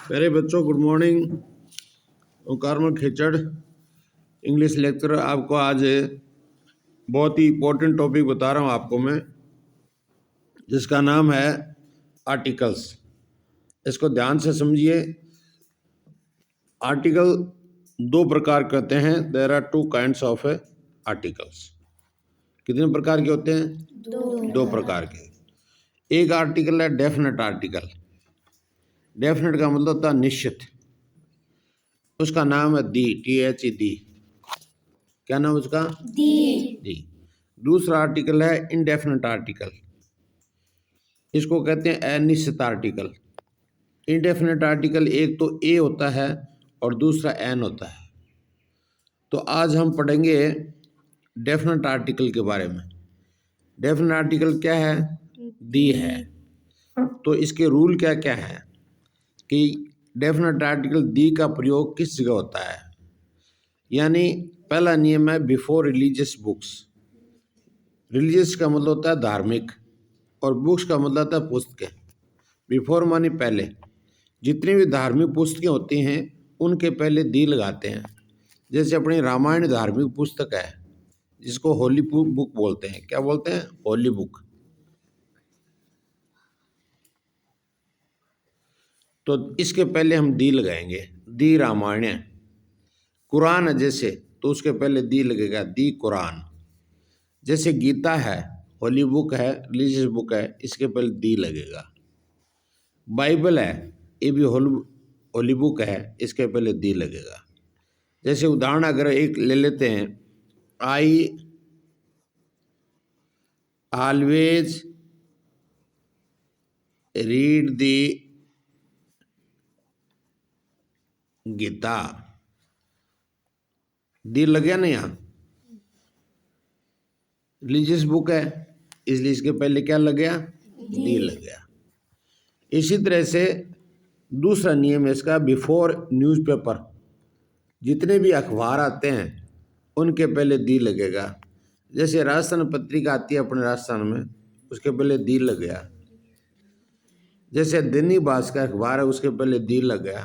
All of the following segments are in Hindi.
प्यारे बच्चों, good morning. Karmal Khechad, English lecture. आपको आज बहुत ही इम्पोर्टेंट टॉपिक बता रहा हूँ आपको मैं, जिसका नाम है आर्टिकल्स। इसको ध्यान से समझिए। आर्टिकल दो प्रकार के होते हैं। There are two kinds of articles. कितने प्रकार के होते हैं? दो प्रकार के। एक आर्टिकल है डेफिनेट आर्टिकल। डेफिनेट का मतलब होता है निश्चित। उसका नाम है दी, TH दी। क्या नाम उसका? दी। दूसरा आर्टिकल है इनडेफिनेट आर्टिकल। इसको कहते हैं अनिश्चित आर्टिकल। इनडेफिनेट आर्टिकल एक तो ए होता है और दूसरा एन होता है। तो आज हम पढ़ेंगे डेफिनेट आर्टिकल के बारे में। डेफिनेट आर्टिकल क्या है? दी है। तो इसके रूल क्या क्या है कि डेफिनेट आर्टिकल दी का प्रयोग किस जगह होता है। यानी पहला नियम है बिफोर रिलीजियस बुक्स। रिलीजियस का मतलब होता है धार्मिक, और बुक्स का मतलब होता है पुस्तकें। बिफोर मानी पहले। जितनी भी धार्मिक पुस्तकें होती हैं उनके पहले दी लगाते हैं। जैसे अपनी रामायण धार्मिक पुस्तक है, जिसको होली बुक बोलते हैं। क्या बोलते हैं? होली बुक। तो इसके पहले हम दी लगाएंगे। दी रामायण है। कुरान है जैसे, तो उसके पहले दी लगेगा, दी कुरान। जैसे गीता है, होली बुक है, रिलीजियस बुक है, इसके पहले दी लगेगा। बाइबल है, ये भी होली बुक है, इसके पहले दी लगेगा। जैसे उदाहरण अगर एक ले लेते हैं, I always read the Gita. The लग गया ना यहाँ। रिलीजियस बुक है, इसलिए इसके पहले क्या लग गया? दी लग गया। इसी तरह से दूसरा नियम है इसका, बिफोर न्यूज़पेपर। जितने भी अखबार आते हैं उनके पहले दी लगेगा। जैसे राजस्थान पत्रिका आती है अपने राजस्थान में, उसके पहले दी लग गया। जैसे दैनिक भास्कर अखबार है, उसके पहले दी लग गया।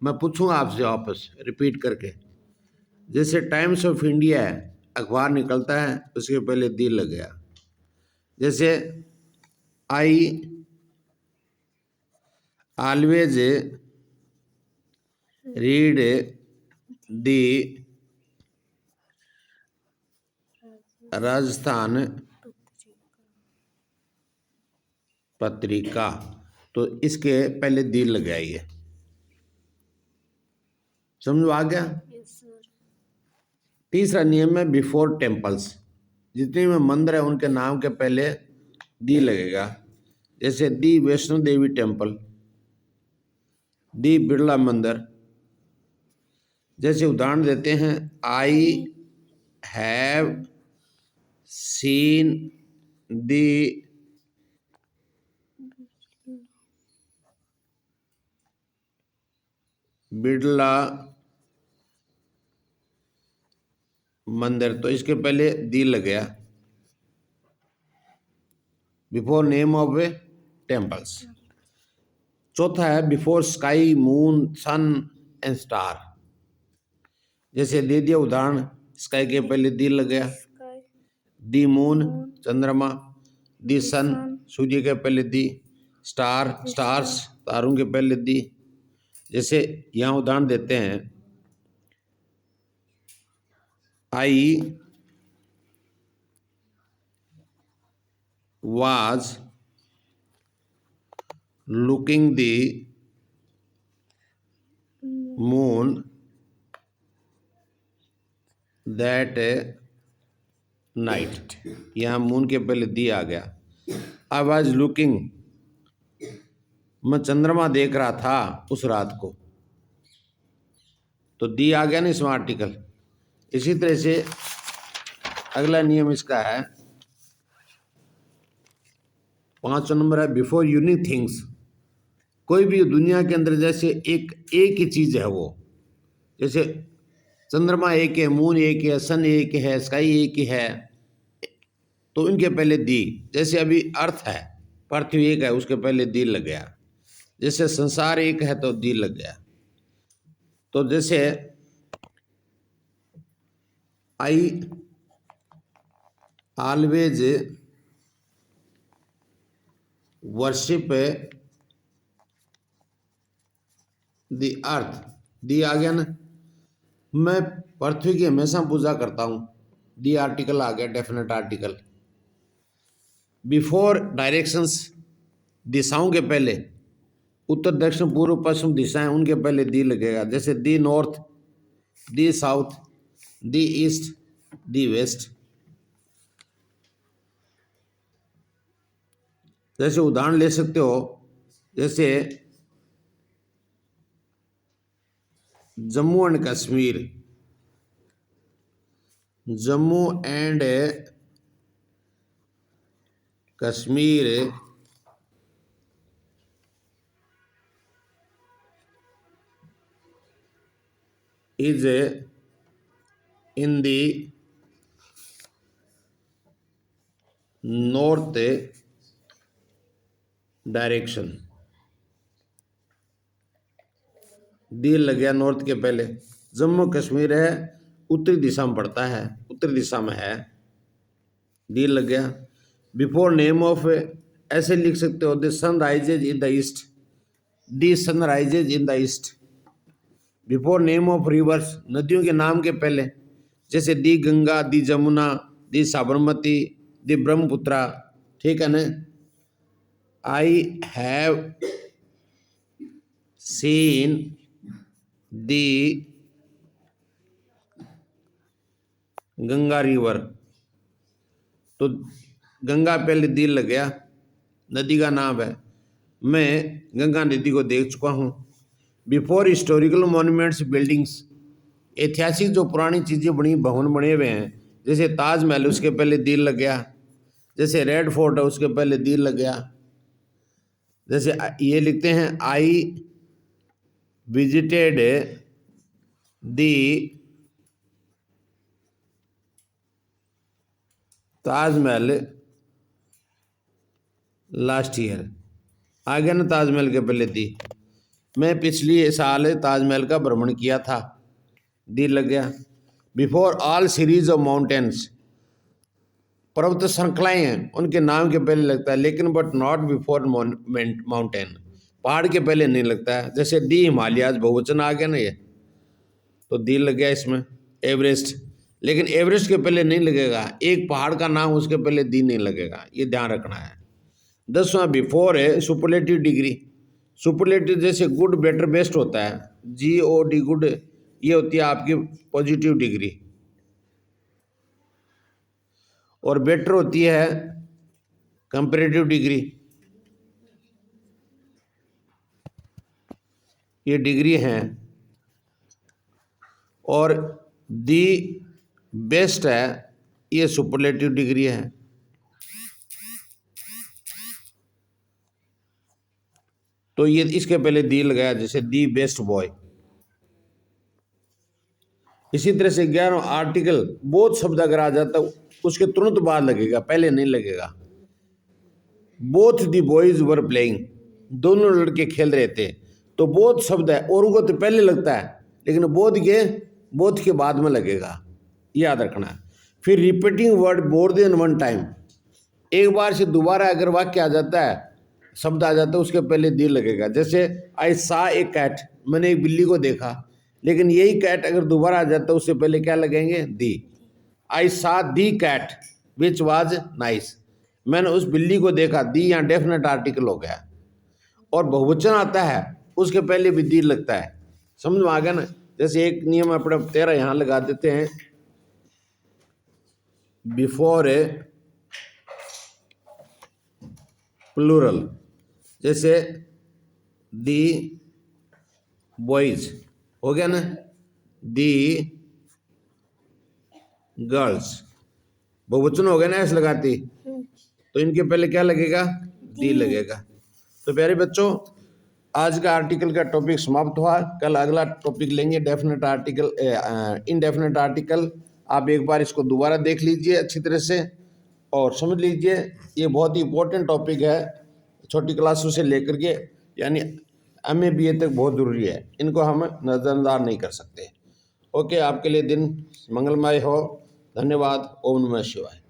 मैं पूछूंगा आपसे वापस रिपीट करके। जैसे टाइम्स ऑफ इंडिया है, अखबार निकलता है, उसके पहले दी लग गया। जैसे आई ऑलवेज रीड दी राजस्थान पत्रिका, तो इसके पहले दी लग आई है। समझ आ गया? तीसरा नियम है बिफोर टेम्पल्स। जितने में मंदिर है उनके नाम के पहले दी लगेगा। जैसे the Vaishno Devi temple, the Birla Mandir. जैसे उदाहरण देते हैं, I have seen the Birla Mandir, तो इसके पहले दी लग गया। Before name of temples. चौथा है before sky moon sun and star. जैसे दे दिया उदाहरण, स्काई के पहले दी लग गया, दी मून चंद्रमा, दी सन सूर्य के पहले दी, स्टार्स तारों के पहले दी। जैसे यहाँ उदाहरण देते हैं, आई was looking the moon that night। यहाँ मून के पहले दी आ गया। I was looking, मैं चंद्रमा देख रहा था उस रात को, तो दी आ गया ना इसमें आर्टिकल। इसी तरह से अगला नियम इसका है, 5 नंबर है बिफोर यूनिक थिंग्स। कोई भी दुनिया के अंदर जैसे एक ही चीज है, वो जैसे चंद्रमा एक है, मून एक है, सन एक है, स्काई एक है, तो इनके पहले दी। जैसे अभी अर्थ है, पृथ्वी एक है, उसके पहले दी लग गया। जैसे संसार एक है तो दी लग गया। तो जैसे I always worship the earth, the आ गया ना, मैं पृथ्वी की हमेशा पूजा करता हूं, दी आर्टिकल आ गया, डेफिनेट आर्टिकल। बिफोर डायरेक्शंस, दिशाओं के पहले, उत्तर दक्षिण पूर्व पश्चिम दिशाएं, उनके पहले दी लगेगा। जैसे the north, the south, the east, the west. जैसे उदाहरण ले सकते हो, जैसे Jammu and Kashmir, Jammu and Kashmir is in the north direction. The लग गया नॉर्थ के पहले। जम्मू कश्मीर है उत्तरी दिशा में पड़ता है, उत्तरी दिशा में है, दी लग गया। बिफोर नेम ऑफ, ऐसे लिख सकते हो, the sun rises in the east, the sun rises in the east. Before name of rivers, नदियों के नाम के पहले, जैसे दी गंगा, दी जमुना, दी साबरमती, दी ब्रह्मपुत्रा। ठीक है ना। आई have seen the Ganga river, तो गंगा पहले दी लग गया, नदी का नाम है, मैं गंगा नदी को देख चुका हूँ। बिफोर हिस्टोरिकल मॉन्यूमेंट्स बिल्डिंग्स, ऐतिहासिक जो पुरानी चीज़ें बनी, भवन बने हुए हैं, जैसे ताजमहल, उसके पहले दी लग गया। जैसे रेड फोर्ट है, उसके पहले दी लग गया। जैसे ये लिखते हैं, I visited the Taj Mahal last year, आ गया ना ताजमहल के पहले दी। मैं पिछली साल ताजमहल का भ्रमण किया था, दी लग गया। Before all series of mountains, पर्वत श्रृंखलाएं हैं, उनके नाम के पहले लगता है, लेकिन बट नॉट बिफोर माउंटेन, पहाड़ के पहले नहीं लगता है। जैसे दी हिमालयाज, बहुवचन आ गया ना ये, तो दी लग गया इसमें। एवरेस्ट, लेकिन एवरेस्ट के पहले नहीं लगेगा, एक पहाड़ का नाम उसके पहले दी नहीं लगेगा, ये ध्यान रखना है। 10वां बिफोर है सुपरलेटिव डिग्री। सुपरलेटिव जैसे गुड, बेटर, बेस्ट होता है, GOD गुड, ये होती है आपकी पॉजिटिव डिग्री, और बेटर होती है कंपैरेटिव डिग्री। ये डिग्री हैं। और दी बेस्ट है, ये सुपरलेटिव डिग्री है। तो ये इसके पहले दी लगाया, जैसे दी बेस्ट बॉय। इसी तरह से 11वां आर्टिकल, बोथ शब्द अगर आ जाता उसके तुरंत बाद लगेगा, पहले नहीं लगेगा। Both the boys were playing, दोनों लड़के खेल रहे थे, तो बोथ शब्द है, और उनको तो पहले लगता है, लेकिन बोथ के बाद में लगेगा, याद रखना है। फिर repeating word more than one time, एक बार से दोबारा अगर वाक्य आ जाता है, शब्द आ जाता है, उसके पहले दी लगेगा। जैसे आई सा ए कैट, मैंने एक बिल्ली को देखा, लेकिन यही कैट अगर दोबारा आ जाता है, उससे पहले क्या लगेंगे? दी। आई सा दी कैट विच वाज नाइस, मैंने उस बिल्ली को देखा, दी यहाँ डेफिनेट आर्टिकल हो गया। और बहुवचन आता है, उसके पहले भी दी लगता है, समझ में आ गया ना। जैसे एक नियम अपने 13 यहाँ लगा देते हैं, बिफोर ए प्लूरल, जैसे दी बॉयज हो गया ना, दी गर्ल्स, बहुवचन हो गया ना, ऐसे लगाती, तो इनके पहले क्या लगेगा? दी लगेगा। तो प्यारे बच्चों, आज का आर्टिकल का टॉपिक समाप्त हुआ। कल अगला टॉपिक लेंगे, डेफिनेट आर्टिकल, इनडेफिनेट आर्टिकल। आप एक बार इसको दोबारा देख लीजिए अच्छी तरह से और समझ लीजिए, ये बहुत ही इंपॉर्टेंट टॉपिक है, छोटी क्लासों से लेकर के, यानी MA BA तक बहुत ज़रूरी है, इनको हम नज़रअंदाज नहीं कर सकते। ओके, आपके लिए दिन मंगलमय हो। धन्यवाद। ओम नमः शिवाय।